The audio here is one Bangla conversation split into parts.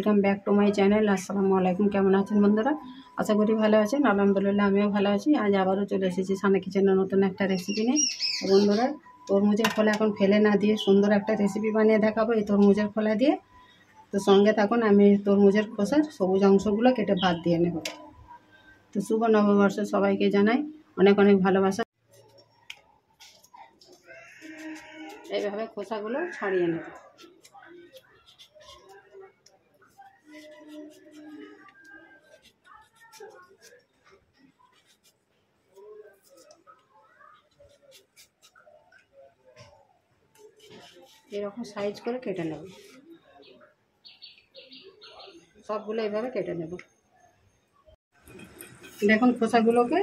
Welcome back to my channel. আসসালামু আলাইকুম। কেমন আছেন বন্ধুরা? আশা করি ভালো আছেন। আলহামদুলিল্লাহ আমিও ভালো আছি। আজ আবারও চলে এসেছি সানা কিচেনের নতুন একটা রেসিপি নিয়ে। বন্ধুরা, তরমুজের খোলা এখন ফেলে না দিয়ে সুন্দর একটা রেসিপি বানিয়ে দেখাবো এই তরমুজের খোলা দিয়ে। তো সঙ্গে থাকুন, আমি তরমুজের খোসার সবুজ অংশগুলো কেটে বাদ দিয়ে নেব। তো শুভ নববর্ষ সবাইকে জানাই অনেক অনেক ভালোবাসা। এইভাবে খোসাগুলো ছাড়িয়ে নেব। এরকম সাইজ করে কেটে নেব, সবগুলো এইভাবে কেটে নেব। দেখুন, খোসাগুলোকে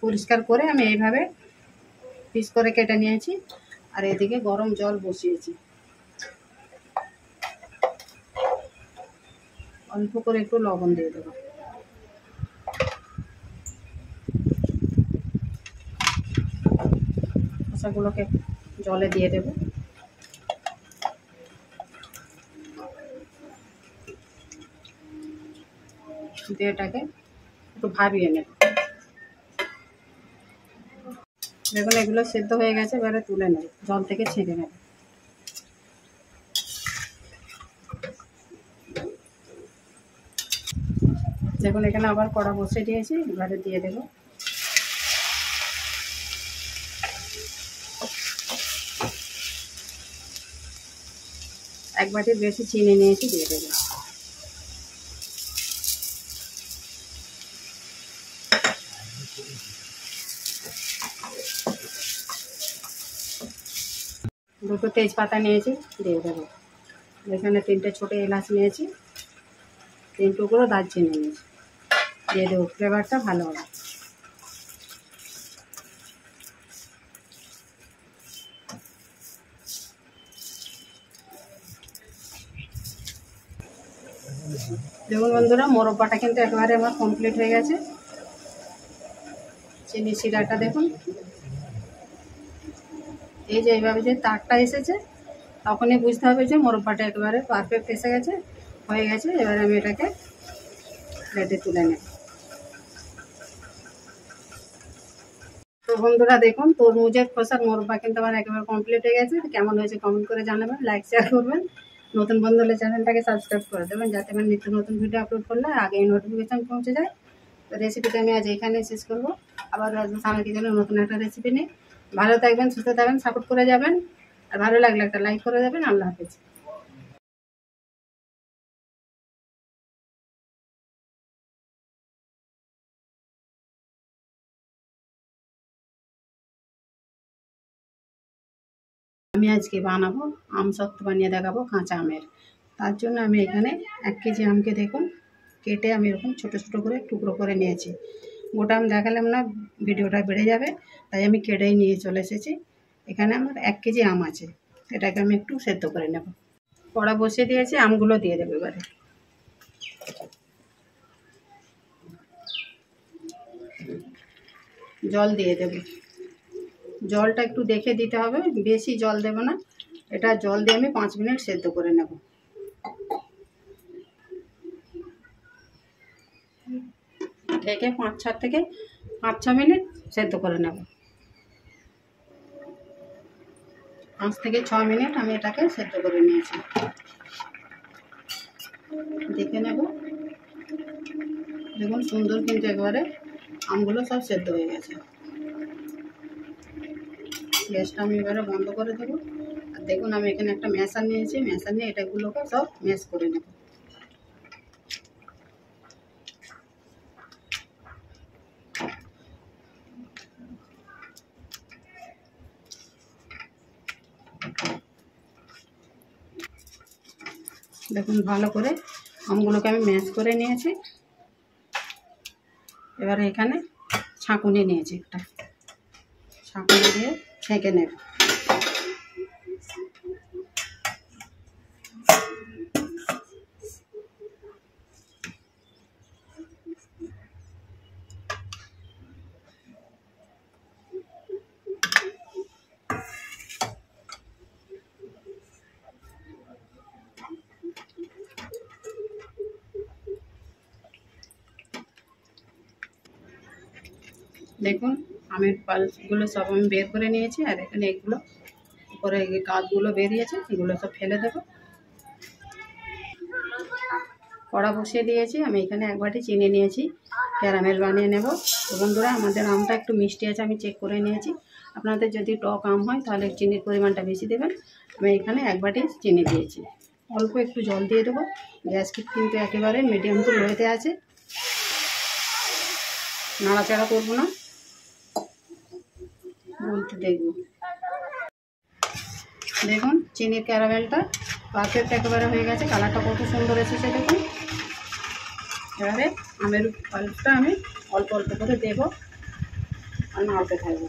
পরিষ্কার করে আমি এইভাবে পিস করে কেটে নিয়েছি। আর এদিকে গরম জল বসিয়েছি, অল্প করে একটু লবণ দিয়ে দেবো। খোসাগুলোকে জলে দিয়ে দেব। দিয়ে এটাকে একটু ভাবিয়ে নেব। দেখুন, এগুলো সেদ্ধ হয়ে গেছে, এবারে তুলে নেব, জল থেকে ছেঁকে নেব। দেখুন, এখানে আবার কড়া বসিয়ে দিয়েছি, এবারে দিয়ে দেব। এক বাটির বেশি চিনি নিয়েছি, দিয়ে দেব। দুটো তেজপাতা নিয়েছি, দিয়ে দেবো। এখানে 3টে ছোটো এলাচ নিয়েছি, 3 টুকরো দারচিনি নিয়েছি, দিয়ে দেবো। ফ্লেভারটা ভালো হবে। দেখুন বন্ধুরা, মোরব্বাটা কিন্তু একেবারে আমার কমপ্লিট হয়ে গেছে। চিনি শিরাটা দেখুন, এই যে এইভাবে যে তারটা এসেছে, তখনই বুঝতে হবে যে মোরব্বাটা একেবারে পারফেক্ট এসে গেছে, হয়ে গেছে। এবার আমি এটাকে প্লেটে তুলে নেব। তো বন্ধুরা দেখুন, তরমুজের খোসার মোরব্বা কিন্তু আমার একেবারে কমপ্লিট হয়ে গেছে। কেমন হয়েছে কমেন্ট করে জানাবেন, লাইক শেয়ার করবেন। নতুন বন্ধু হলে চ্যানেলটাকে সাবস্ক্রাইব করে দেবেন, যাতে আমার নিত্য নতুন ভিডিও আপলোড করলে আগেই নোটিফিকেশান পৌঁছে যায়। তো রেসিপিটা আমি আজ এখানে শেষ করবো। আবার আসবো সানা কিচেনের নতুন একটা রেসিপি নিয়ে। ভালো থাকবেন, সুস্থ থাকবেন, সাপোর্ট করে যাবেন। আর ভালো লাগলে একটা লাইক করে দেবেন। আল্লাহ হাফেজ। আমি আজকে বানাবো আমসত্ত্ব বানিয়ে দেখাবো কাঁচা আমের। তার জন্য আমি এখানে 1 কেজি আমকে দেখুন কেটে আমি এরকম ছোট ছোট করে টুকরো করে নিয়েছি। গোটা আম দেখালাম না, ভিডিওটা বেড়ে যাবে, তাই আমি কেটেই নিয়ে চলে এসেছি। এখানে আমার 1 কেজি আম আছে, এটাকে আমি একটু সেদ্ধ করে নেব। কড়া বসিয়ে দিয়েছি, আমগুলো দিয়ে দেবো। এবারে জল দিয়ে দেব। জলটা একটু দেখে দিতে হবে, বেশি জল দেব না। এটা জল দিয়ে আমি 5 মিনিট সেদ্ধ করে নেব। ঢেকে 5-6 মিনিট সেদ্ধ করে নেব। 5 থেকে 6 মিনিট আমি এটাকে সেদ্ধ করে নিয়েছি। দেখে নেব। দেখুন, সুন্দর কিন্তু একেবারে আমগুলো সব সেদ্ধ হয়ে গেছে। গ্যাসটা আমি এবারে বন্ধ করে দেবো। আর দেখুন, আমি এখানে একটা ম্যাশার নিয়েছি, ম্যাশার নিয়ে এটাগুলোকে সব ম্যাশ করে নেব। দেখুন, ভালো করে আমগুলোকে আমি ম্যাশ করে নিয়েছি। এবারে এখানে ছাঁকুনি নিয়েছি, একটা ছাঁকুনি দিয়ে ছেঁকে নেব। দেখুন আমের পাল্পগুলো সব আমি বের করে নিয়েছি, আর এখানে এগুলো উপরে কাঠগুলো বেরিয়েছে, এগুলো সব ফেলে দেবো। কড়া বসিয়ে দিয়েছি, আমি এখানে 1 বাটি চিনি নিয়েছি, ক্যারামেল বানিয়ে নেব। তো বন্ধুরা আমাদের আমটা একটু মিষ্টি আছে, আমি চেক করে নিয়েছি। আপনাদের যদি টক আম হয় তাহলে চিনির পরিমাণটা বেশি দেবেন। আমি এখানে 1 বাটি চিনি দিয়েছি। অল্প একটু জল দিয়ে দেবো। গ্যাস কিন্তু একেবারে মিডিয়াম টু লোতে আছে, নাড়াচাড়া করবো না, বলতে দেখব। দেখুন চিনির ক্যারামেলটা পারফেক্ট একেবারে হয়ে গেছে, কালারটা কত সুন্দর এসেছে দেখুন। এবারে আমের পাল্পটা আমি অল্প অল্প করে দেবো আর নাড়তে থাকবো।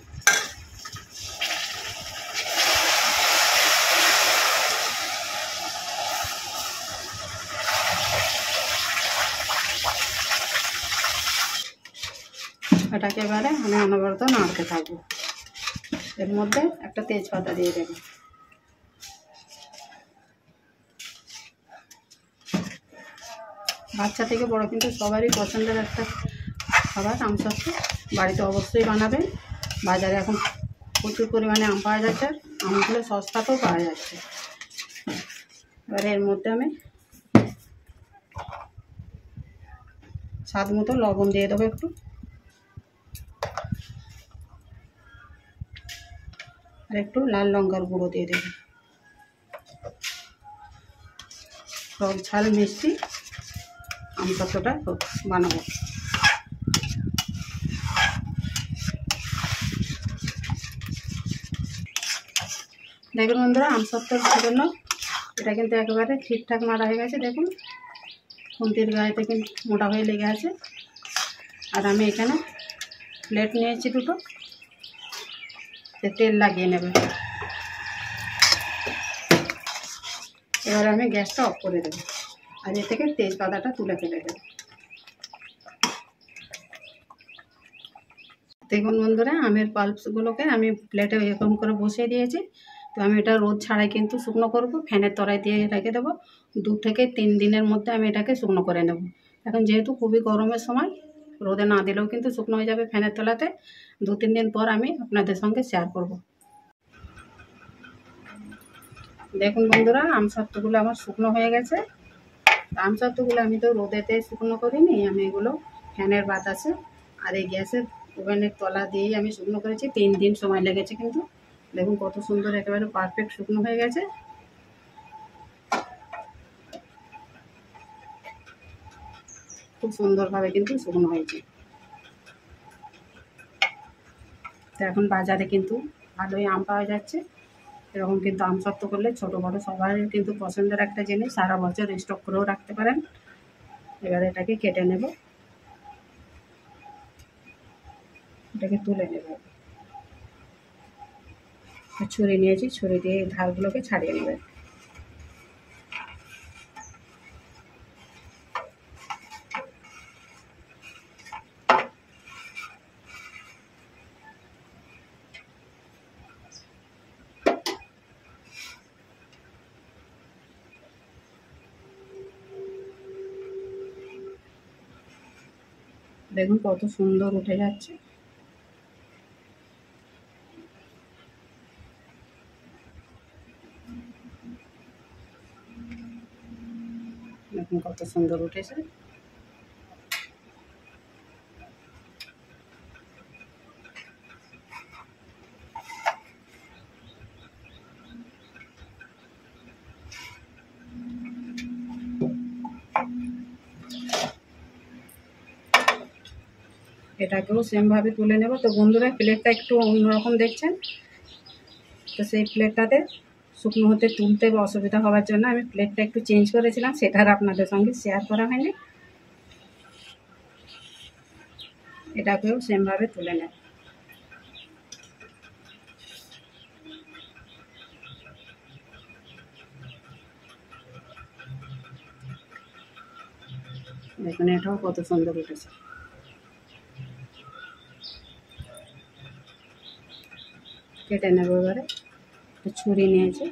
এটাকে এবারে আমি অনবরত নাড়তে থাকবো। এর মধ্যে একটা তেজপাতা দিয়ে দেবো। বাচ্চা থেকে বড় কিন্তু সবারই পছন্দের একটা খাবার আমসত্ত্ব। বাড়িতে অবশ্যই বানাবেন। বাজারে এখন প্রচুর পরিমাণে আম পাওয়া যাচ্ছে, আমগুলো সস্তাতেও পাওয়া যাচ্ছে। এবারে এর মধ্যে আমি স্বাদ মতো লবণ দিয়ে দেবো একটু, আর একটু লাল লঙ্কার গুঁড়ো দিয়ে দেবো। টক ঝাল মিষ্টি আমসত্ত্বটা বানাবো। দেখুন বন্ধুরা আমসত্ত্বর জন্য এটা কিন্তু একেবারে ঠিকঠাক মারা হয়ে গেছে। দেখুন খুন্তির গায়েতে কিন্তু মোটা হয়ে লেগে আছে। আর আমি এখানে প্লেট নিয়েছি দুটো, তেল লাগিয়ে নেবে। এবার আমি গ্যাসটা অফ করে দেবো, আর এ থেকে তেজপাতাটা তুলে ফেলে দেবো। দেখুন বন্ধুরা আমের পাল্পসগুলোকে আমি প্লেটে এরকম করে বসিয়ে দিয়েছি। তো আমি এটা রোদ ছাড়াই কিন্তু শুকনো করব, ফ্যানের তলায় দিয়ে রেখে দেবো। 2 থেকে 3 দিনের মধ্যে আমি এটাকে শুকনো করে নেব। এখন যেহেতু খুবই গরমের সময়, রোদে না দিলেও কিন্তু শুকনো হয়ে যাবে ফ্যানের তলাতে। 2-3 দিন পর আমি আপনাদের সঙ্গে শেয়ার করব। দেখুন বন্ধুরা আমসত্ত্বগুলো আমার শুকনো হয়ে গেছে। আমসত্ত্বগুলো আমি তো রোদেতে শুকনো করিনি, আমি এগুলো ফ্যানের বাতাসে আর এই গ্যাসের ওভেনের তলা দিয়েই আমি শুকনো করেছি। 3 দিন সময় লেগেছে কিন্তু। দেখুন কত সুন্দর একেবারে পারফেক্ট শুকনো হয়ে গেছে। খুব সুন্দরভাবে কিন্তু শুকনো হয়েছে। তো এখন বাজারে কিন্তু ভালোই আম পাওয়া যাচ্ছে। এরকম কিন্তু আমসত্ত্ব করলে ছোটো বড়ো সবার কিন্তু পছন্দের একটা জিনিস, সারা বছর স্টক করেও রাখতে পারেন। এবার এটাকে কেটে নেব, এটাকে তুলে নেব। ছুরি নিয়েছি, ছুরি দিয়ে ধারগুলোকে ছাড়িয়ে নেবে। দেখুন কত সুন্দর উঠে যাচ্ছে। দেখুন কত সুন্দর উঠেছে। এটাকেও সেমভাবে তুলে নেব। তো বন্ধুরা প্লেটটা একটু অন্যরকম দেখছেন, তো সেই প্লেটটাতে শুকনো হতে তুলতে বা অসুবিধা হওয়ার জন্য আমি প্লেটটা একটু চেঞ্জ করেছিলাম, সেটা আর আপনাদের সঙ্গে শেয়ার করা হয়নি। এটাকেও সেমভাবে তুলে নেব। দেখুন এটাও কত সুন্দর উঠেছে। কেটে নেব। এবারে ছুরি নিয়েছি,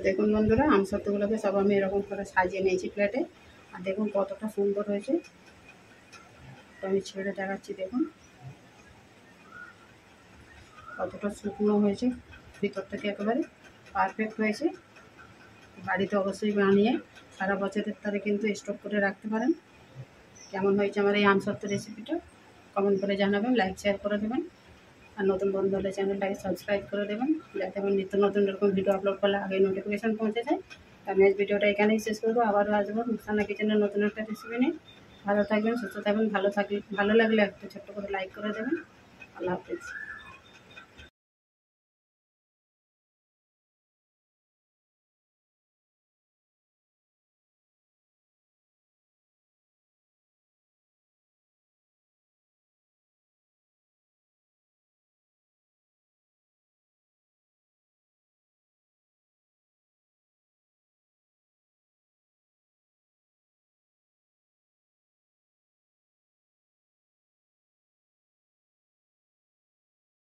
দেখুন বন্ধুরা, আমসত্ত্বগুলোকে সব আমি এরকম করে সাজিয়ে নিয়েছি প্লেটে। আর দেখুন কতটা সুন্দর হয়েছে, তো আমি ছেড়ে দেখাচ্ছি। দেখুন কতটা শুকনো হয়েছে, ভিতর থেকে একেবারে পারফেক্ট হয়েছে। বাড়িতে অবশ্যই বানিয়ে সারা বছরের তারে কিন্তু স্টক করে রাখতে পারেন। কেমন হয়েছে আমার এই আমসত্ত্ব রেসিপিটা কমেন্ট করে জানাবেন, লাইক শেয়ার করে দেবেন। আর নতুন বন্ধু হলে চ্যানেলটাকে সাবস্ক্রাইব করে দেবেন, যাতে আমার নিত্য নতুন এরকম ভিডিও আপলোড করলে আগে নোটিফিকেশান পৌঁছে যায়। আমি আজ ভিডিওটা এখানেই শেষ করবো। আবারও আসবো মিশানা কিচেনের নতুন একটা রেসিপি নিয়ে। ভালো থাকবেন, সুস্থ থাকবেন। ভালো লাগলে একটা ছোট্ট করে লাইক করে দেবেন। আল্লাহ হাফিজ।